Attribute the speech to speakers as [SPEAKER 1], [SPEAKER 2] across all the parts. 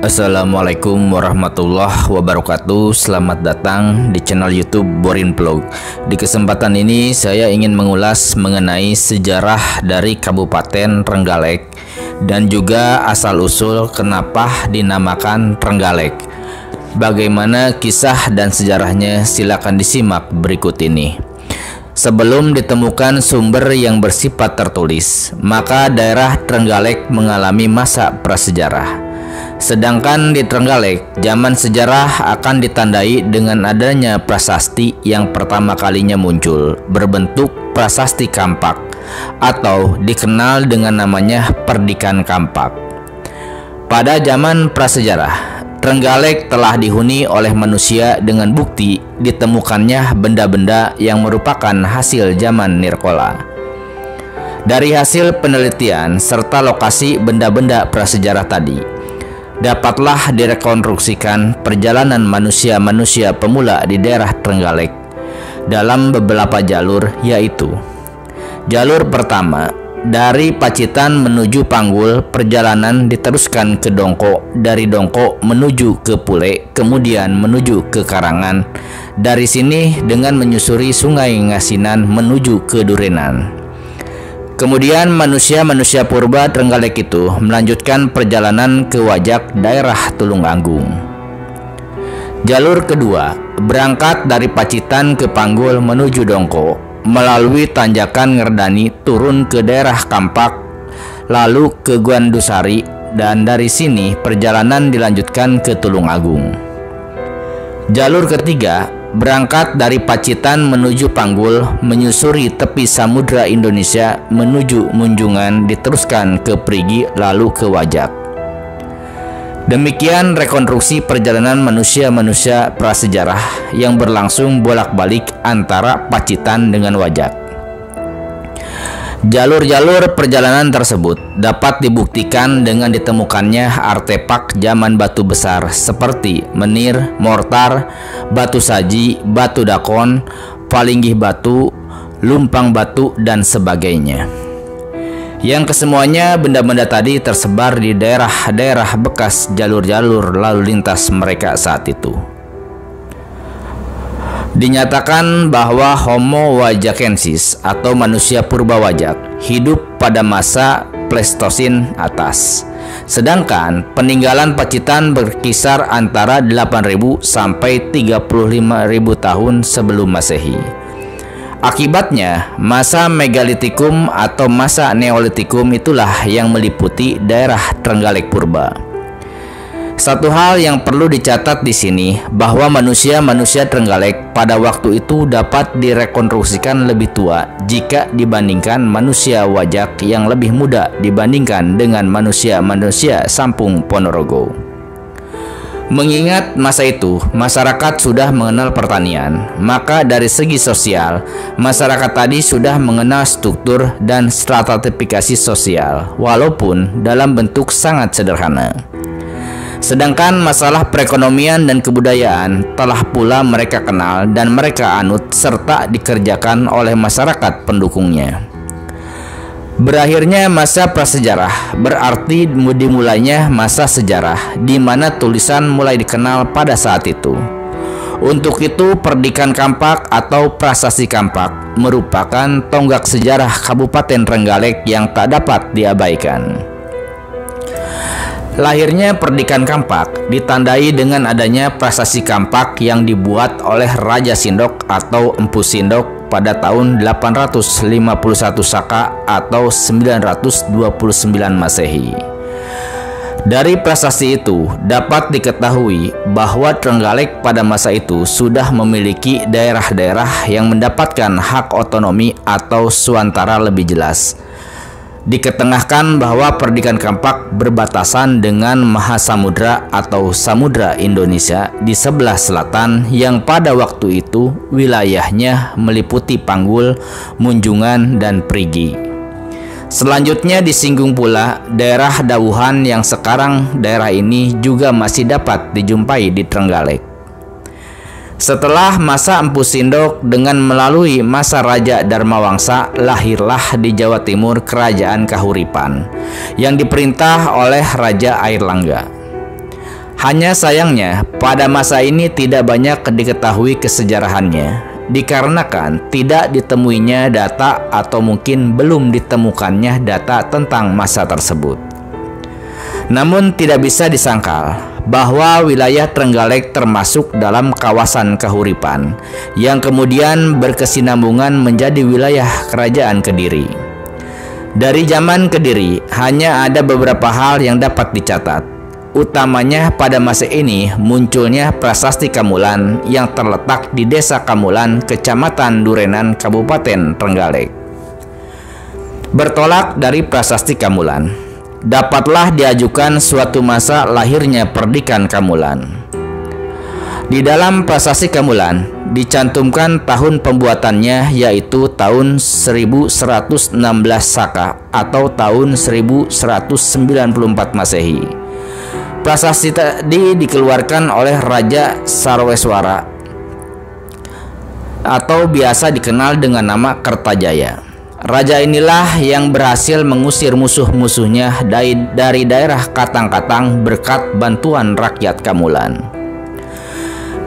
[SPEAKER 1] Assalamualaikum warahmatullahi wabarakatuh. Selamat datang di channel YouTube Borin Vlog. Di kesempatan ini saya ingin mengulas mengenai sejarah dari Kabupaten Trenggalek dan juga asal-usul kenapa dinamakan Trenggalek. Bagaimana kisah dan sejarahnya, silakan disimak berikut ini. Sebelum ditemukan sumber yang bersifat tertulis, maka daerah Trenggalek mengalami masa prasejarah. Sedangkan di Trenggalek, zaman sejarah akan ditandai dengan adanya prasasti yang pertama kalinya muncul berbentuk prasasti Kampak atau dikenal dengan namanya Perdikan Kampak. Pada zaman prasejarah, Trenggalek telah dihuni oleh manusia dengan bukti ditemukannya benda-benda yang merupakan hasil zaman nirkola. Dari hasil penelitian serta lokasi benda-benda prasejarah tadi, dapatlah direkonstruksikan perjalanan manusia-manusia pemula di daerah Trenggalek dalam beberapa jalur, yaitu jalur pertama, dari Pacitan menuju Panggul, perjalanan diteruskan ke Dongko, dari Dongko menuju ke Pule, kemudian menuju ke Karangan. Dari sini dengan menyusuri Sungai Ngasinan menuju ke Durenan. Kemudian manusia-manusia purba Trenggalek itu melanjutkan perjalanan ke Wajak daerah Tulungagung. Jalur kedua, berangkat dari Pacitan ke Panggul menuju Dongko, melalui tanjakan Ngerdani turun ke daerah Kampak, lalu ke Guandusari, dan dari sini perjalanan dilanjutkan ke Tulungagung. Jalur ketiga, berangkat dari Pacitan menuju Panggul, menyusuri tepi Samudra Indonesia menuju Munjungan, diteruskan ke Perigi lalu ke Wajak. Demikian rekonstruksi perjalanan manusia-manusia prasejarah yang berlangsung bolak-balik antara Pacitan dengan Wajak. Jalur-jalur perjalanan tersebut dapat dibuktikan dengan ditemukannya artefak zaman batu besar seperti menir, mortar, batu saji, batu dakon, palinggih batu, lumpang batu, dan sebagainya. Yang kesemuanya benda-benda tadi tersebar di daerah-daerah bekas jalur-jalur lalu lintas mereka saat itu. Dinyatakan bahwa Homo wajakensis atau manusia purba Wajak hidup pada masa Pleistosin atas. Sedangkan peninggalan Pacitan berkisar antara 8.000 sampai 35.000 tahun sebelum Masehi. Akibatnya, masa Megalitikum atau masa Neolitikum itulah yang meliputi daerah Trenggalek purba. Satu hal yang perlu dicatat di sini bahwa manusia-manusia Trenggalek pada waktu itu dapat direkonstruksikan lebih tua jika dibandingkan manusia Wajak yang lebih muda dibandingkan dengan manusia-manusia Sampung Ponorogo. Mengingat masa itu masyarakat sudah mengenal pertanian, maka dari segi sosial masyarakat tadi sudah mengenal struktur dan stratifikasi sosial walaupun dalam bentuk sangat sederhana. Sedangkan masalah perekonomian dan kebudayaan telah pula mereka kenal dan mereka anut serta dikerjakan oleh masyarakat pendukungnya. Berakhirnya masa prasejarah berarti dimulainya masa sejarah di mana tulisan mulai dikenal pada saat itu. Untuk itu Perdikan Kampak atau Prasasti Kampak merupakan tonggak sejarah Kabupaten Trenggalek yang tak dapat diabaikan. Lahirnya Perdikan Kampak ditandai dengan adanya prasasti Kampak yang dibuat oleh Raja Sindok atau Empu Sindok pada tahun 851 Saka atau 929 Masehi. Dari prasasti itu dapat diketahui bahwa Trenggalek pada masa itu sudah memiliki daerah-daerah yang mendapatkan hak otonomi atau suantara lebih jelas. Diketengahkan bahwa Perdikan Kampak berbatasan dengan Mahasamudra atau Samudra Indonesia di sebelah selatan yang pada waktu itu wilayahnya meliputi Panggul, Munjungan, dan Perigi. Selanjutnya disinggung pula daerah Dauhan yang sekarang daerah ini juga masih dapat dijumpai di Trenggalek. Setelah masa Empu Sindok dengan melalui masa Raja Dharmawangsa, lahirlah di Jawa Timur Kerajaan Kahuripan yang diperintah oleh Raja Airlangga. Hanya sayangnya, pada masa ini tidak banyak diketahui kesejarahannya, dikarenakan tidak ditemuinya data atau mungkin belum ditemukannya data tentang masa tersebut. Namun tidak bisa disangkal bahwa wilayah Trenggalek termasuk dalam kawasan Kahuripan yang kemudian berkesinambungan menjadi wilayah Kerajaan Kediri. Dari zaman Kediri, hanya ada beberapa hal yang dapat dicatat. Utamanya pada masa ini munculnya Prasasti Kamulan yang terletak di Desa Kamulan, Kecamatan Durenan, Kabupaten Trenggalek. Bertolak dari Prasasti Kamulan, dapatlah diajukan suatu masa lahirnya Perdikan Kamulan. Di dalam Prasasti Kamulan dicantumkan tahun pembuatannya, yaitu tahun 1116 Saka atau tahun 1194 Masehi. Prasasti tadi dikeluarkan oleh Raja Sarweswara atau biasa dikenal dengan nama Kertajaya. Raja inilah yang berhasil mengusir musuh-musuhnya dari daerah Katang-Katang berkat bantuan rakyat Kamulan.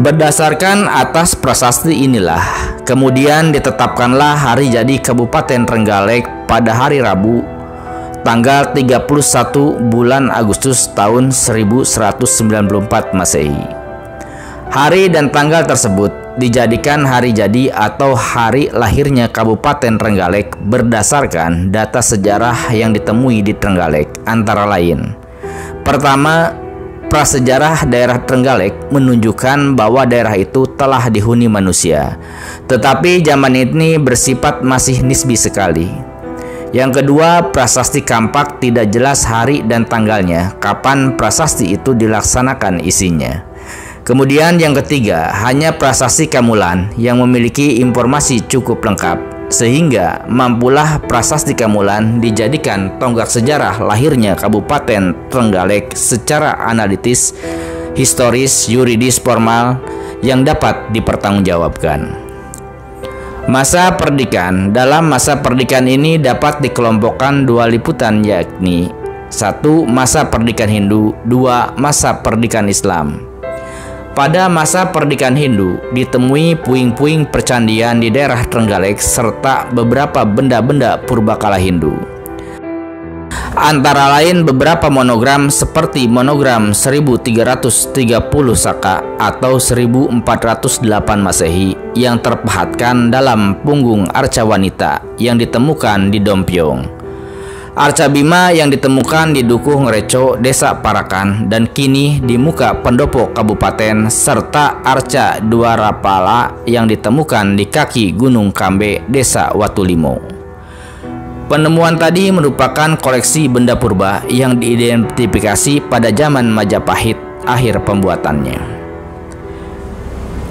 [SPEAKER 1] Berdasarkan atas prasasti inilah, kemudian ditetapkanlah hari jadi Kabupaten Trenggalek pada hari Rabu, tanggal 31 bulan Agustus tahun 1194 Masehi. Hari dan tanggal tersebut dijadikan hari jadi atau hari lahirnya Kabupaten Trenggalek berdasarkan data sejarah yang ditemui di Trenggalek, antara lain. Pertama, prasejarah daerah Trenggalek menunjukkan bahwa daerah itu telah dihuni manusia, tetapi zaman ini bersifat masih nisbi sekali. Yang kedua, prasasti Kampak tidak jelas hari dan tanggalnya, kapan prasasti itu dilaksanakan isinya. Kemudian yang ketiga, hanya Prasasti Kamulan yang memiliki informasi cukup lengkap, sehingga mampulah Prasasti Kamulan dijadikan tonggak sejarah lahirnya Kabupaten Trenggalek secara analitis, historis, yuridis, formal yang dapat dipertanggungjawabkan. Masa perdikan. Dalam masa perdikan ini dapat dikelompokkan dua liputan, yakni 1. Masa perdikan Hindu, 2. Masa perdikan Islam. Pada masa perdikan Hindu ditemui puing-puing percandian di daerah Trenggalek serta beberapa benda-benda purbakala Hindu. Antara lain beberapa monogram seperti monogram 1330 Saka atau 1408 Masehi yang terpahatkan dalam punggung arca wanita yang ditemukan di Dompyong. Arca Bima yang ditemukan di Dukuh Ngereco, Desa Parakan, dan kini di muka pendopo kabupaten, serta arca Dwarapala yang ditemukan di kaki Gunung Kambe, Desa Watulimo. Penemuan tadi merupakan koleksi benda purba yang diidentifikasi pada zaman Majapahit akhir pembuatannya.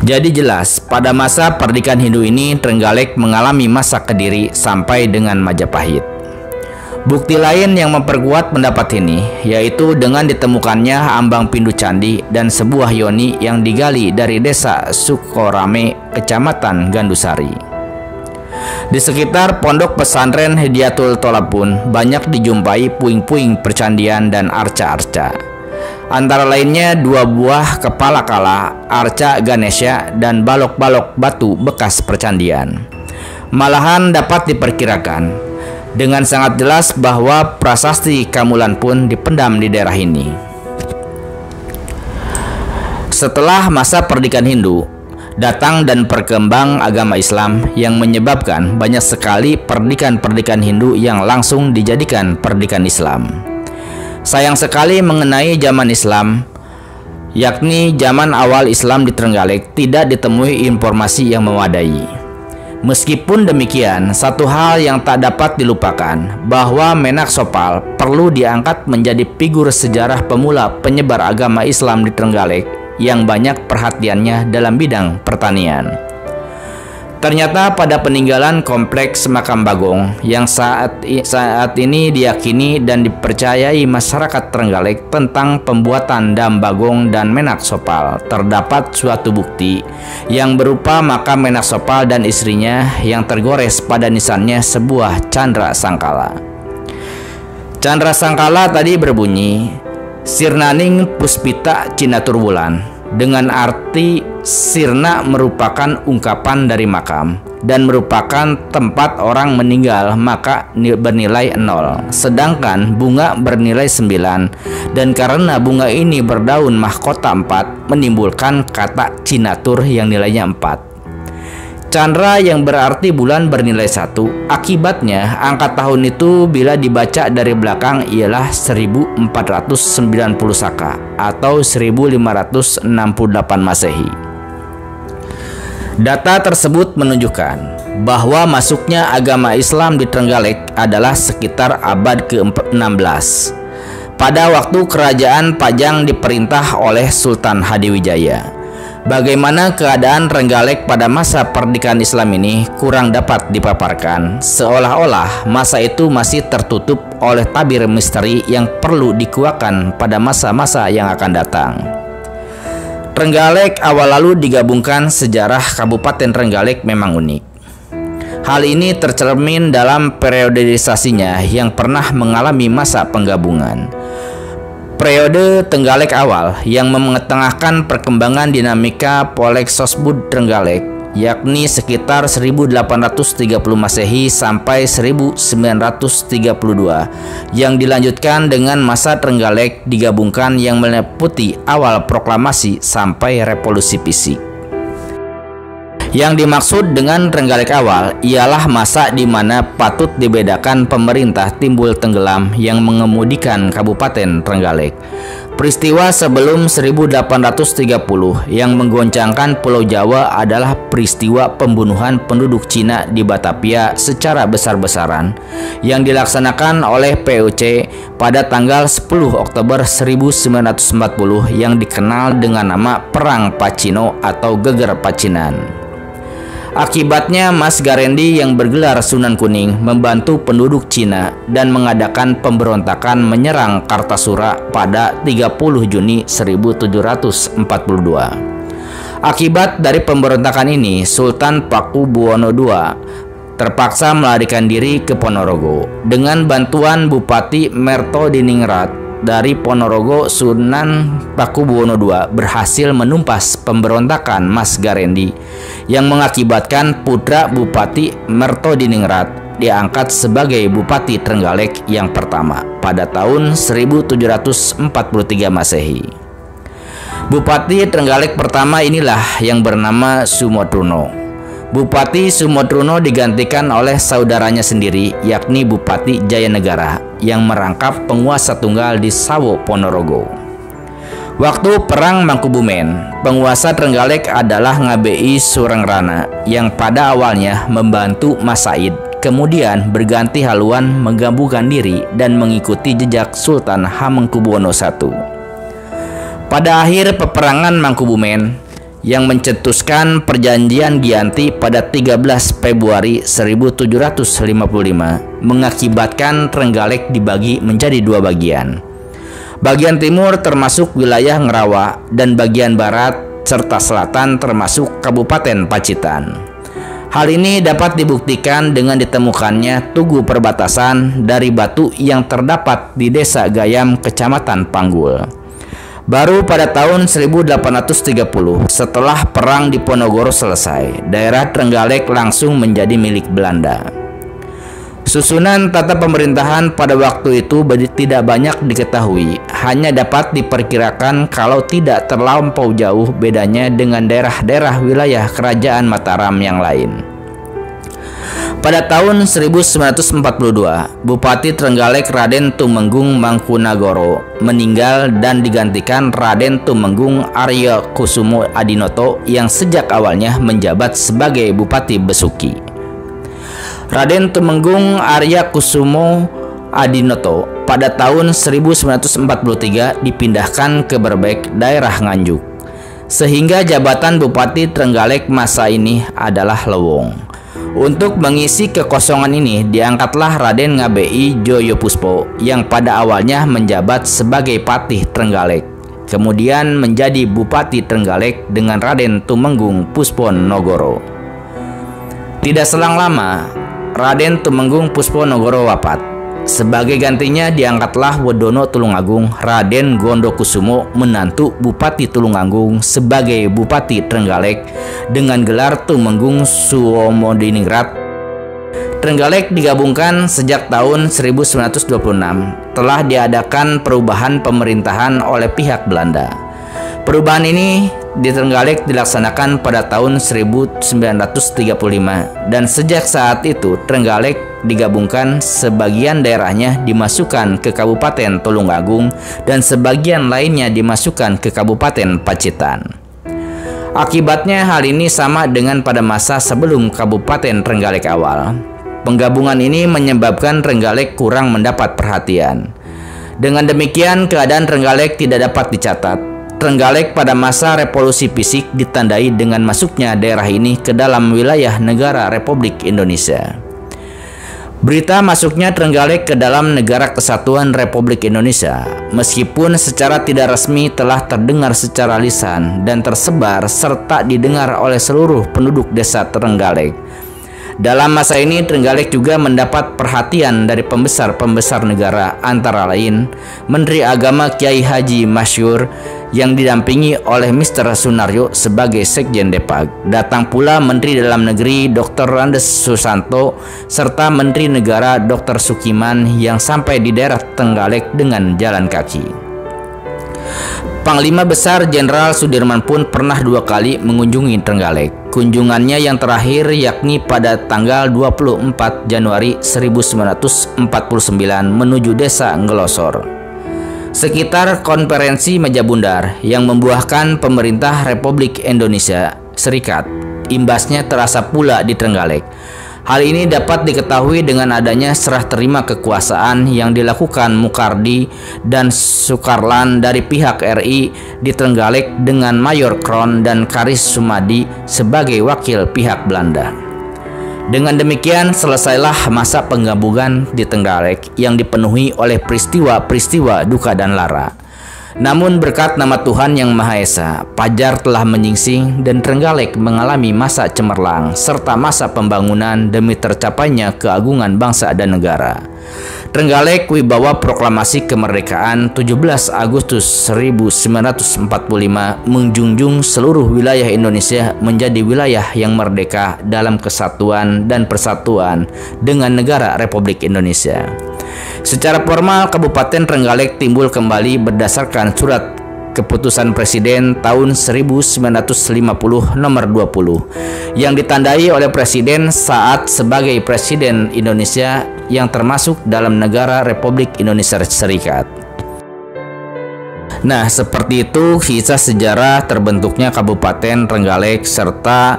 [SPEAKER 1] Jadi jelas, pada masa perdikan Hindu ini Trenggalek mengalami masa Kediri sampai dengan Majapahit. Bukti lain yang memperkuat pendapat ini yaitu dengan ditemukannya ambang pindu candi dan sebuah yoni yang digali dari Desa Sukorame, Kecamatan Gandusari. Di sekitar pondok pesantren Hidayatul Tolab pun banyak dijumpai puing-puing percandian dan arca-arca. Antara lainnya 2 buah kepala kala, arca Ganesha, dan balok-balok batu bekas percandian. Malahan dapat diperkirakan dengan sangat jelas bahwa prasasti Kamulan pun dipendam di daerah ini. Setelah masa perdikan Hindu, datang dan berkembang agama Islam yang menyebabkan banyak sekali perdikan-perdikan Hindu yang langsung dijadikan perdikan Islam. Sayang sekali mengenai zaman Islam, yakni zaman awal Islam di Trenggalek, tidak ditemui informasi yang memadai. Meskipun demikian, satu hal yang tak dapat dilupakan, bahwa Menak Sopal perlu diangkat menjadi figur sejarah pemula penyebar agama Islam di Trenggalek yang banyak perhatiannya dalam bidang pertanian. Ternyata pada peninggalan kompleks makam Bagong yang saat ini diyakini dan dipercayai masyarakat Trenggalek tentang pembuatan Dam Bagong dan Menak Sopal, terdapat suatu bukti yang berupa makam Menak Sopal dan istrinya yang tergores pada nisannya sebuah candra sangkala. Candra sangkala tadi berbunyi, Sirnaning Puspita Cinaturwulan, dengan arti sirna merupakan ungkapan dari makam dan merupakan tempat orang meninggal, maka bernilai 0. Sedangkan bunga bernilai 9, dan karena bunga ini berdaun mahkota 4 menimbulkan kata Cinatur yang nilainya 4. Candra yang berarti bulan bernilai 1. Akibatnya angka tahun itu bila dibaca dari belakang ialah 1490 Saka atau 1568 Masehi. Data tersebut menunjukkan bahwa masuknya agama Islam di Trenggalek adalah sekitar abad ke-16 pada waktu kerajaan Pajang diperintah oleh Sultan Hadiwijaya. Bagaimana keadaan Trenggalek pada masa pernikahan Islam ini kurang dapat dipaparkan, seolah-olah masa itu masih tertutup oleh tabir misteri yang perlu dikuakkan pada masa-masa yang akan datang. Trenggalek awal lalu digabungkan. Sejarah Kabupaten Trenggalek memang unik. Hal ini tercermin dalam periodisasinya yang pernah mengalami masa penggabungan. Periode Trenggalek awal yang mengetengahkan perkembangan dinamika Polexosbud Trenggalek, yakni sekitar 1830 Masehi sampai 1932, yang dilanjutkan dengan masa Trenggalek digabungkan yang meliputi awal proklamasi sampai revolusi fisik. Yang dimaksud dengan Trenggalek awal ialah masa di mana patut dibedakan pemerintah timbul tenggelam yang mengemudikan Kabupaten Trenggalek. Peristiwa sebelum 1830 yang menggoncangkan Pulau Jawa adalah peristiwa pembunuhan penduduk Cina di Batavia secara besar-besaran yang dilaksanakan oleh POC pada tanggal 10 Oktober 1940 yang dikenal dengan nama Perang Pacino atau Geger Pacinan. Akibatnya Mas Garendi yang bergelar Sunan Kuning membantu penduduk Cina dan mengadakan pemberontakan menyerang Kartasura pada 30 Juni 1742. Akibat dari pemberontakan ini, Sultan Pakubuwono II terpaksa melarikan diri ke Ponorogo. Dengan bantuan Bupati Mertodiningrat dari Ponorogo, Sunan Pakubuwono II berhasil menumpas pemberontakan Mas Garendi yang mengakibatkan putra Bupati Mertodiningrat diangkat sebagai Bupati Trenggalek yang pertama pada tahun 1743 Masehi. Bupati Trenggalek pertama inilah yang bernama Sumotruno. Bupati Sumotruno digantikan oleh saudaranya sendiri, yakni Bupati Jayanegara yang merangkap penguasa tunggal di Sawo Ponorogo. Waktu Perang Mangkubumen, penguasa Trenggalek adalah Ngabei Surengrana yang pada awalnya membantu Mas Said, kemudian berganti haluan menggabungkan diri dan mengikuti jejak Sultan Hamengkubuwono I. Pada akhir peperangan Mangkubumen yang mencetuskan perjanjian Giyanti pada 13 Februari 1755 mengakibatkan Trenggalek dibagi menjadi dua bagian. Bagian timur termasuk wilayah Ngerawa dan bagian barat serta selatan termasuk Kabupaten Pacitan. Hal ini dapat dibuktikan dengan ditemukannya tugu perbatasan dari batu yang terdapat di Desa Gayam, Kecamatan Panggul. Baru pada tahun 1830, setelah Perang Diponegoro selesai, daerah Trenggalek langsung menjadi milik Belanda. Susunan tata pemerintahan pada waktu itu tidak banyak diketahui, hanya dapat diperkirakan kalau tidak terlampau jauh bedanya dengan daerah-daerah wilayah Kerajaan Mataram yang lain. Pada tahun 1942, Bupati Trenggalek Raden Tumenggung Mangkunagoro meninggal dan digantikan Raden Tumenggung Arya Kusumo Adinoto yang sejak awalnya menjabat sebagai Bupati Besuki. Raden Tumenggung Arya Kusumo Adinoto pada tahun 1943 dipindahkan ke Berbek, daerah Nganjuk, sehingga jabatan Bupati Trenggalek masa ini adalah Lewong. Untuk mengisi kekosongan ini diangkatlah Raden Ngabei Joyopuspo yang pada awalnya menjabat sebagai Patih Trenggalek, kemudian menjadi Bupati Trenggalek dengan Raden Tumenggung Pusponogoro. Tidak selang lama, Raden Tumenggung Pusponogoro wafat. Sebagai gantinya diangkatlah Wedono Tulungagung Raden Gondokusumo menantu Bupati Tulungagung sebagai Bupati Trenggalek dengan gelar Tumenggung Suomodiningrat. Trenggalek digabungkan sejak tahun 1926. Telah diadakan perubahan pemerintahan oleh pihak Belanda. Perubahan ini di Trenggalek dilaksanakan pada tahun 1935 dan sejak saat itu Trenggalek digabungkan, sebagian daerahnya dimasukkan ke Kabupaten Tulungagung dan sebagian lainnya dimasukkan ke Kabupaten Pacitan. Akibatnya hal ini sama dengan pada masa sebelum Kabupaten Trenggalek awal. Penggabungan ini menyebabkan Trenggalek kurang mendapat perhatian. Dengan demikian keadaan Trenggalek tidak dapat dicatat. Trenggalek pada masa revolusi fisik ditandai dengan masuknya daerah ini ke dalam wilayah negara Republik Indonesia. Berita masuknya Trenggalek ke dalam Negara Kesatuan Republik Indonesia, meskipun secara tidak resmi telah terdengar secara lisan dan tersebar serta didengar oleh seluruh penduduk desa Trenggalek. Dalam masa ini Trenggalek juga mendapat perhatian dari pembesar-pembesar negara, antara lain Menteri Agama Kiai Haji Masyur yang didampingi oleh Mr. Sunaryo sebagai Sekjen Depag. Datang pula Menteri Dalam Negeri Dr. Randes Susanto serta Menteri Negara Dr. Sukiman yang sampai di daerah Trenggalek dengan jalan kaki. Panglima Besar Jenderal Sudirman pun pernah 2 kali mengunjungi Trenggalek. Kunjungannya yang terakhir yakni pada tanggal 24 Januari 1949 menuju desa Ngelosor. Sekitar konferensi Meja Bundar yang membuahkan pemerintah Republik Indonesia Serikat. Imbasnya terasa pula di Trenggalek. Hal ini dapat diketahui dengan adanya serah terima kekuasaan yang dilakukan Mukardi dan Sukarlan dari pihak RI di Trenggalek dengan Mayor Kron dan Karis Sumadi sebagai wakil pihak Belanda. Dengan demikian selesailah masa penggabungan di Trenggalek yang dipenuhi oleh peristiwa-peristiwa duka dan lara. Namun berkat nama Tuhan Yang Maha Esa, Pajar telah menyingsing dan Trenggalek mengalami masa cemerlang serta masa pembangunan demi tercapainya keagungan bangsa dan negara. Trenggalek Wibawa Proklamasi Kemerdekaan 17 Agustus 1945 menjunjung seluruh wilayah Indonesia menjadi wilayah yang merdeka dalam kesatuan dan persatuan dengan negara Republik Indonesia. Secara formal Kabupaten Trenggalek timbul kembali berdasarkan surat keputusan Presiden tahun 1950 nomor 20 yang ditandai oleh Presiden saat sebagai Presiden Indonesia yang termasuk dalam negara Republik Indonesia Serikat. Nah, seperti itu kisah sejarah terbentuknya Kabupaten Trenggalek serta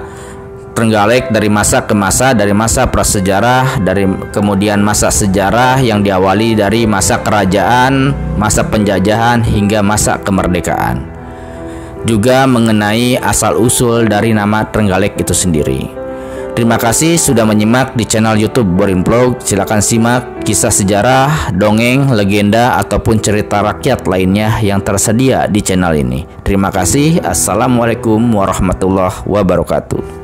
[SPEAKER 1] Trenggalek dari masa ke masa, dari masa prasejarah, dari kemudian masa sejarah yang diawali dari masa kerajaan, masa penjajahan hingga masa kemerdekaan. Juga mengenai asal-usul dari nama Trenggalek itu sendiri. Terima kasih sudah menyimak di channel YouTube Borin Vlog. Silakan simak kisah sejarah, dongeng, legenda ataupun cerita rakyat lainnya yang tersedia di channel ini. Terima kasih. Assalamualaikum warahmatullahi wabarakatuh.